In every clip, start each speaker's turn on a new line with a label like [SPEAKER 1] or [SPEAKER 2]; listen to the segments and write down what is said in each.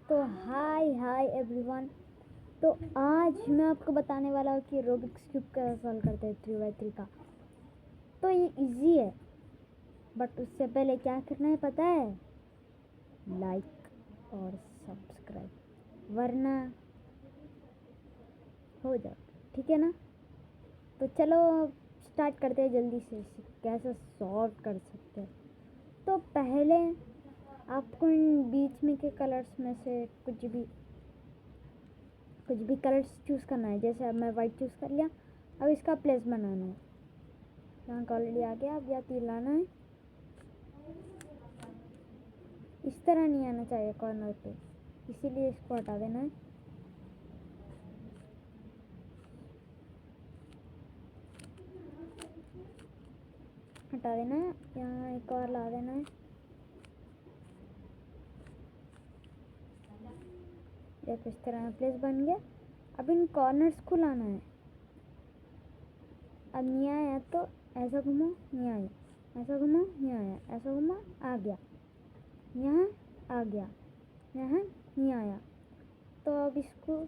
[SPEAKER 1] तो hi everyone. तो आज मैं आपको बताने वाला हूँ कि रूबिक्स क्यूब कैसे सॉल्व करते हैं 3x3 का। तो ये इजी है, बट उससे पहले क्या करना है पता है? लाइक और सब्सक्राइब, वरना हो जाओ, ठीक है ना? तो चलो स्टार्ट करते हैं जल्दी से कैसे सॉल्व कर सकते हैं। तो पहले आपको इन बीच में के कलर्स में से कुछ भी कलर्स चूज़ करना है। जैसे अब मैं वाइट चूज़ कर लिया। अब इसका प्लेस बनाना है। यहाँ का ऑलरेडी आ गया। अब या तीर लाना है। इस तरह नहीं आना चाहिए कॉर्नर पे, इसीलिए इसको हटा देना है। हटा देना है। यहाँ एक और ला देना है। देखो इस तरह प्लेस बन गया। अब इन कॉर्नर्स को लाना है। अब नहीं आया तो ऐसा घुमो, नहीं आया, ऐसा घुमो, नहीं आया, ऐसा घुमा, आ गया, यहाँ आ गया, यहाँ नहीं आया। तो अब इसको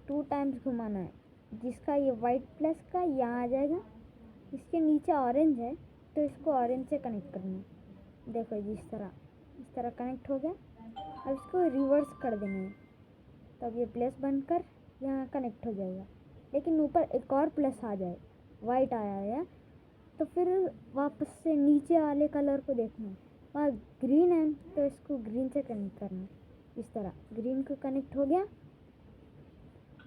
[SPEAKER 1] 2 टाइम्स घुमाना है, जिसका ये वाइट प्लस का यहाँ आ जाएगा। इसके नीचे ऑरेंज है तो इसको ऑरेंज से कनेक्ट करना है। देखो इस तरह कनेक्ट हो गया। अब इसको रिवर्स कर देना है, तो अब ये प्लस बनकर यहाँ कनेक्ट हो जाएगा। लेकिन ऊपर एक और प्लस आ जाए, वाइट आया है, तो फिर वापस से नीचे वाले कलर को देखना है। वहाँ ग्रीन है तो इसको ग्रीन से कनेक्ट करना है। इस तरह ग्रीन को कनेक्ट हो गया,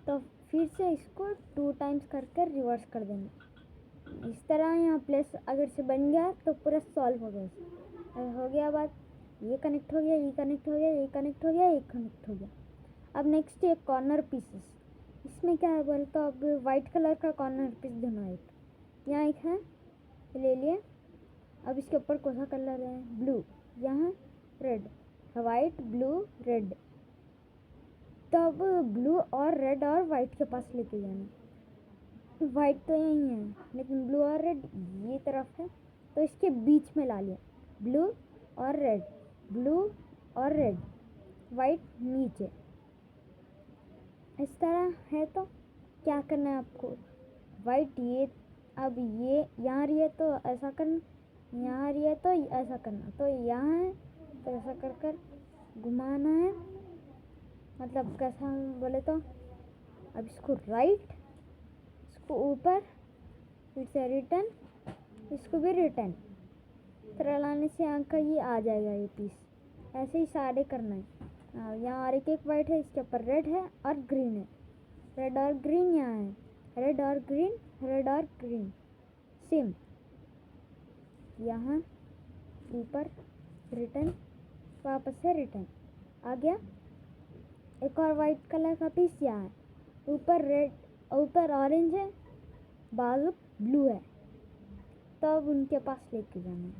[SPEAKER 1] तो फिर से इसको 2 टाइम्स कर रिवर्स कर देना। इस तरह यहाँ प्लस अगर से बन गया तो पूरा सॉल्व हो गया। अब हो गया बात, ये कनेक्ट हो गया, ये कनेक्ट हो गया, ये कनेक्ट हो गया, ये कनेक्ट हो गया। अब नेक्स्ट एक कॉर्नर पीसेस। इसमें क्या है बोल, तो अब वाइट कलर का कॉर्नर पीस देना। एक यहाँ एक है, ले लिए। अब इसके ऊपर कौन सा कलर है? ब्लू। यहाँ रेड, वाइट ब्लू रेड। तो अब ब्लू और रेड और वाइट के पास लेके जाना। वाइट तो यही है, लेकिन ब्लू और रेड ये तरफ है, तो इसके बीच में ला लिया। ब्लू और रेड, ब्लू और रेड, वाइट नीचे। इस तरह है। तो क्या करना है आपको? वाइट ये, अब ये यहाँ रही है तो ऐसा करना, यहाँ रही है तो ऐसा करना, तो यहाँ है तो ऐसा कर घुमाना है। मतलब कैसा बोले तो, अब इसको राइट, इसको ऊपर, फिर से रिटर्न, इसको भी रिटर्न। तरह लाने से यहाँ का ये आ जाएगा ये पीस। ऐसे ही सारे करना है। यहाँ और एक वाइट है, इसके ऊपर रेड है और ग्रीन है। रेड और ग्रीन यहाँ है, रेड और ग्रीन, रेड और ग्रीन सेम। यहाँ ऊपर रिटर्न, वापस से रिटर्न आ गया। एक और वाइट कलर का पीस यहाँ है, ऊपर रेड, ऊपर ऑरेंज है, बाजू ब्लू है, तो अब उनके पास लेके जाना है।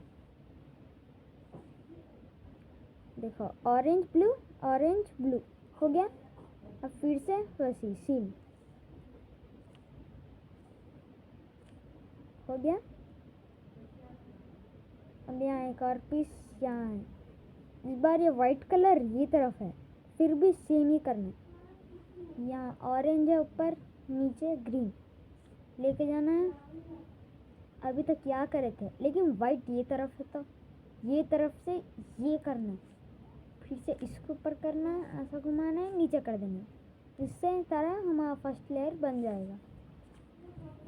[SPEAKER 1] देखो ऑरेंज ब्लू हो गया। अब फिर से वैसी सेम हो गया। अब यहाँ एक और पीस यहाँ है। इस बार ये वाइट कलर ये तरफ है, फिर भी सेम ही करना है। यहाँ ऑरेंज है, ऊपर नीचे ग्रीन लेके जाना है। अभी तक क्या करे थे, लेकिन वाइट ये तरफ है तो ये तरफ से ये करना है। फिर से इसको ऊपर करना है, ऐसा घुमाना है, नीचे कर देना है। इससे तरह हमारा फर्स्ट लेयर बन जाएगा।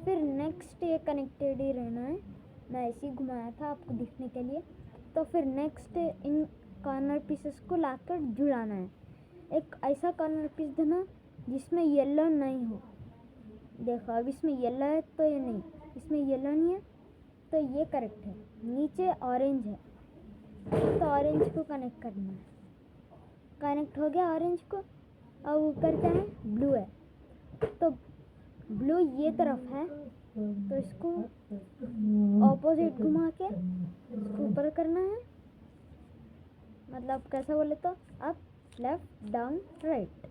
[SPEAKER 1] फिर नेक्स्ट ये कनेक्टेड ही रहना है। मैं ऐसे ही घुमाया था आपको दिखने के लिए। तो फिर नेक्स्ट इन कॉर्नर पीसेस को लाकर जुड़ाना है। एक ऐसा कॉर्नर पीस देना जिसमें येलो नहीं हो। देखो अब इसमें येलो है तो ये नहीं, इसमें येलो नहीं है तो ये करेक्ट है। नीचे ऑरेंज है तो ऑरेंज को कनेक्ट करना है। कनेक्ट हो गया ऑरेंज को। अब ऊपर क्या है? ब्लू है, तो ब्लू ये तरफ है तो इसको ऑपोजिट घुमा के इसको ऊपर करना है। मतलब कैसे बोले तो अप लेफ्ट डाउन राइट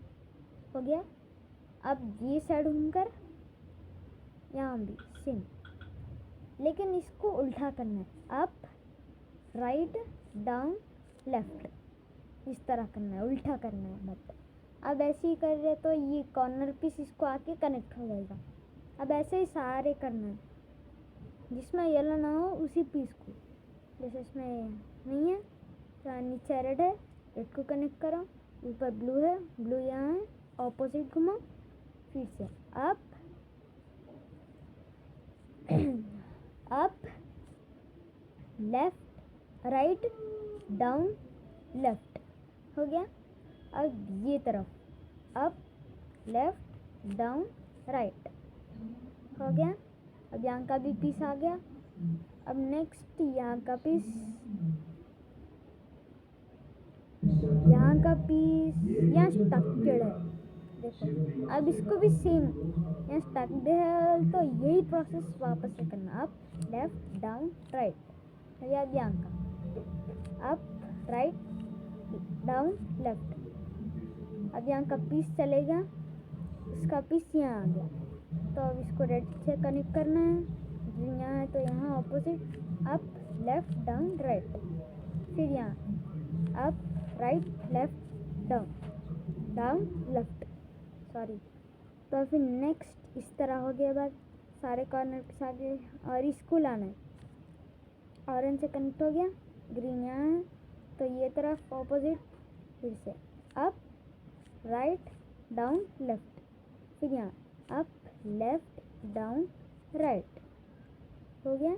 [SPEAKER 1] हो गया। अब ये साइड घूमकर यहाँ भी सेम, लेकिन इसको उल्टा करना है। Up write down left. इस तरह करना है, उल्टा करना है मतलब। अब ऐसे ही कर रहे तो ये कॉर्नर पीस इसको आके कनेक्ट हो जाएगा। अब ऐसे ही सारे करना है, जिसमें येलो ना हो उसी पीस को। जैसे इसमें नहीं है तो नीचे रेड है, रेड को कनेक्ट करो, ऊपर ब्लू है, ब्लू यहाँ है, ऑपोजिट घुमाओ, फिर से up up left write down left हो गया। अब ये तरफ अप लेफ्ट डाउन राइट हो गया। अब यहाँ का भी पीस आ गया। अब नेक्स्ट यहाँ का पीस, यहाँ का पीस यहाँ स्टक्ड है, देखो। अब इसको भी सेम यहाँ स्टक्ड है तो यही प्रोसेस वापस से करना, अप लेफ्ट डाउन राइट। अब यहाँ का अप राइट डाउन लेफ्ट। अब यहाँ का पीस चलेगा, इसका पीस यहाँ आ गया तो अब इसको रेड से कनेक्ट करना है, यहाँ है तो यहाँ opposite up left down right, फिर यहाँ up right left down down left, sorry. तो फिर नेक्स्ट इस तरह हो गया। बाद सारे कॉर्नर के आगे और इसको लाना है, ऑरेंज से कनेक्ट हो गया, ग्रीन यहाँ है तो ये तरफ ऑपोजिट, फिर से अप राइट डाउन लेफ्ट, फिर यहाँ अप लेफ्ट डाउन राइट हो गया।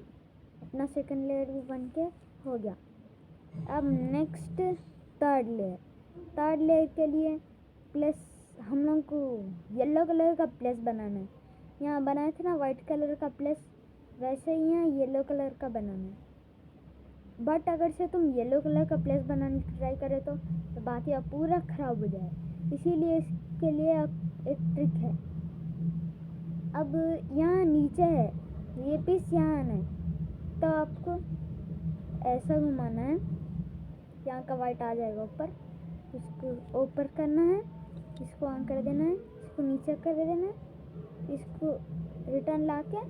[SPEAKER 1] अपना सेकंड लेयर भी बन के हो गया। अब नेक्स्ट थर्ड लेयर के लिए प्लस हम लोग को येलो कलर का प्लस बनाना है। यहाँ बनाए थे ना वाइट कलर का प्लस, वैसे ही यहाँ येलो कलर का बनाना है। बट अगर से तुम येलो कलर का प्लस बनाने की ट्राई करे तो बात यह पूरा ख़राब हो जाए, इसीलिए इसके लिए एक ट्रिक है। अब यहाँ नीचे है, ये पीस यहाँ आना है तो आपको ऐसा घुमाना है, यहाँ का वाइट आ जाएगा ऊपर, इसको ऊपर करना है, इसको ऑन कर देना है, इसको नीचे कर देना है, इसको रिटर्न ला के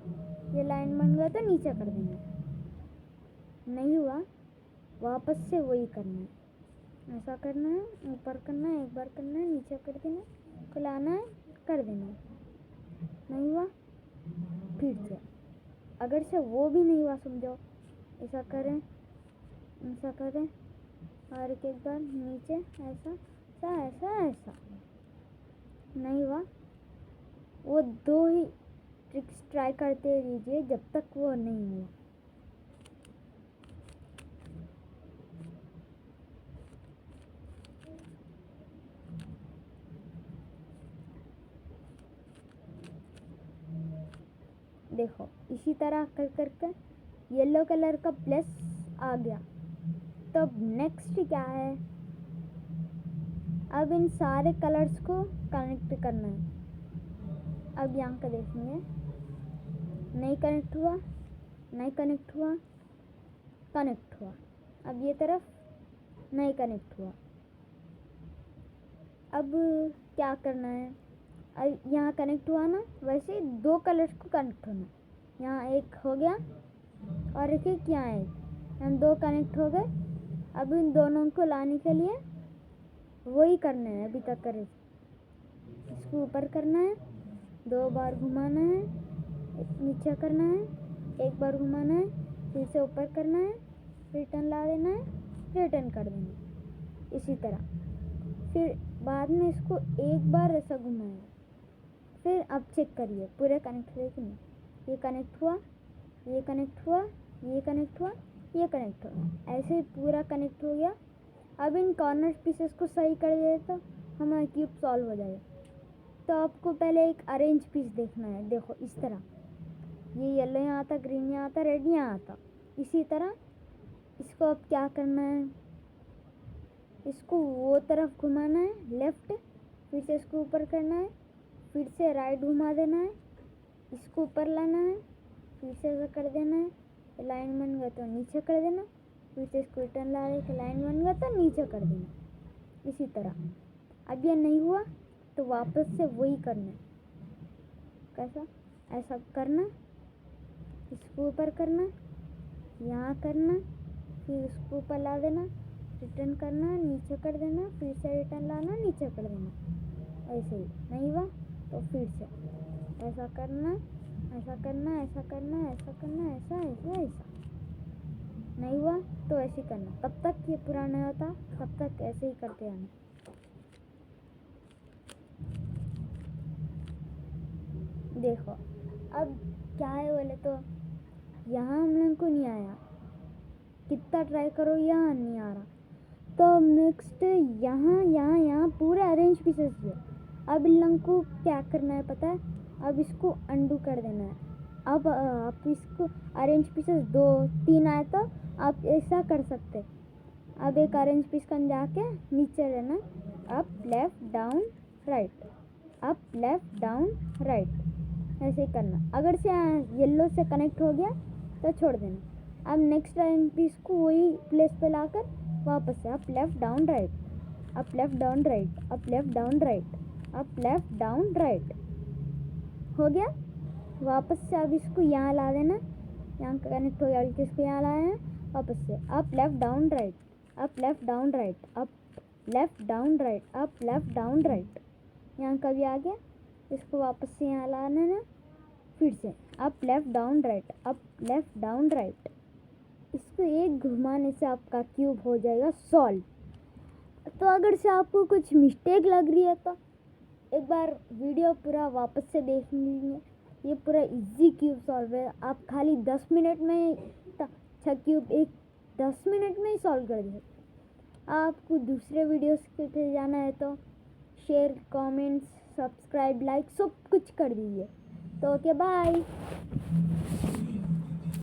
[SPEAKER 1] ये लाइन बन गया तो नीचे कर देना है। नहीं हुआ वापस से वही करना है, ऐसा करना है, ऊपर करना है, एक बार करना है, नीचे कर देना है, खुलाना है, कर देना है। नहीं हुआ फिर से, अगर से वो भी नहीं हुआ समझो, ऐसा करें, ऐसा करें और एक बार नीचे ऐसा ऐसा ऐसा ऐसा। नहीं हुआ, वो दो ही ट्रिक्स ट्राई करते रहिए जब तक वो नहीं हुआ। देखो इसी तरह कर करके येलो कलर का प्लस आ गया। तो अब नेक्स्ट क्या है, अब इन सारे कलर्स को कनेक्ट करना है। अब यहाँ का देखेंगे, नहीं कनेक्ट हुआ, नहीं कनेक्ट हुआ, कनेक्ट हुआ। अब ये तरफ नहीं कनेक्ट हुआ। अब क्या करना है, यहाँ कनेक्ट हुआ ना, वैसे दो कलर्स को कनेक्ट होना। यहाँ एक हो गया और एक यहाँ एक, हम दो कनेक्ट हो गए। अब इन दोनों को लाने के लिए वही करना है अभी तक करे, इसको ऊपर करना है, दो बार घुमाना है, नीचे करना है, एक बार घुमाना है, फिर से ऊपर करना है, रिटर्न ला देना है, रिटर्न कर देना है। इसी तरह फिर बाद में इसको एक बार ऐसा घुमाएं। फिर अब चेक करिए पूरे कनेक्ट हुए कि नहीं। ये कनेक्ट हुआ, ये कनेक्ट हुआ, ये कनेक्ट हुआ, ये कनेक्ट हुआ, ऐसे ही पूरा कनेक्ट हो गया। अब इन कॉर्नर पीसेस को सही कर दे तो हमारा क्यूब सॉल्व हो जाएगा। तो आपको पहले एक अरेंज पीस देखना है, देखो इस तरह, ये येलो यहाँ आता, ग्रीन यहाँ आता, रेड यहाँ आता। इसी तरह इसको अब क्या करना है, इसको वो तरफ घुमाना है लेफ्ट, फिर से इसको ऊपर करना है, फिर से राइट घुमा देना है, इसको ऊपर लाना है, फिर से ऐसा कर देना है, लाइन बन गया तो नीचे कर देना, फिर से इसको रिटर्न ला दे, लाइन बन गया तो नीचे कर देना। इसी तरह अब ये नहीं हुआ तो वापस से वही करना है। कैसा, ऐसा करना, इसको ऊपर करना, यहाँ करना, फिर इसको ऊपर ला देना, रिटर्न करना, नीचे कर देना, फिर से रिटर्न लाना, नीचे कर देना। ऐसे ही नहीं हुआ तो फिर से ऐसा करना, ऐसा करना, ऐसा करना, ऐसा करना, ऐसा ऐसा ऐसा। नहीं हुआ तो ऐसे ही करना। तब तक ये पूरा नहीं होता तब तक ऐसे ही करते रहना। देखो अब क्या है बोले तो यहाँ हम लोग को नहीं आया, कितना ट्राई करो यहाँ नहीं आ रहा। तो नेक्स्ट यहाँ यहाँ यहाँ पूरे अरेंज पीसेस है। अब इन लोगों को क्या करना है पता है, अब इसको अंडू कर देना है। अब आप इसको अरेंज पीसेस 2-3 आए तो आप ऐसा कर सकते। अब एक अरेंज पीस कर जाके नीचे रहना, up left down right, up left down right, ऐसे ही करना। अगर से येलो से कनेक्ट हो गया तो छोड़ देना। अब नेक्स्ट अरेंज पीस को वही प्लेस पे लाकर वापस से up left down right, up left down right, up left down right, up left down right. हो गया। वापस से अब इसको यहाँ ला देना, यहाँ कनेक्ट हो गया, इसको यहाँ लाना है। वापस से up left down right, up left down right, up left down right, up left down right. यहाँ कभी आ गया, इसको वापस से यहाँ लाना है ना, फिर से up left down right, up left down right. इसको एक घुमाने से आपका क्यूब हो जाएगा सॉल्व। तो अगर से आपको कुछ मिस्टेक लग रही है तो एक बार वीडियो पूरा वापस से देख लीजिए। ये पूरा इजी क्यूब सॉल्व है। आप खाली 10 मिनट में 6 क्यूब 10 मिनट में ही सॉल्व कर दीजिए। आपको दूसरे वीडियोस के लिए जाना है तो शेयर, कमेंट्स, सब्सक्राइब, लाइक सब कुछ कर दीजिए। तो ओके बाय।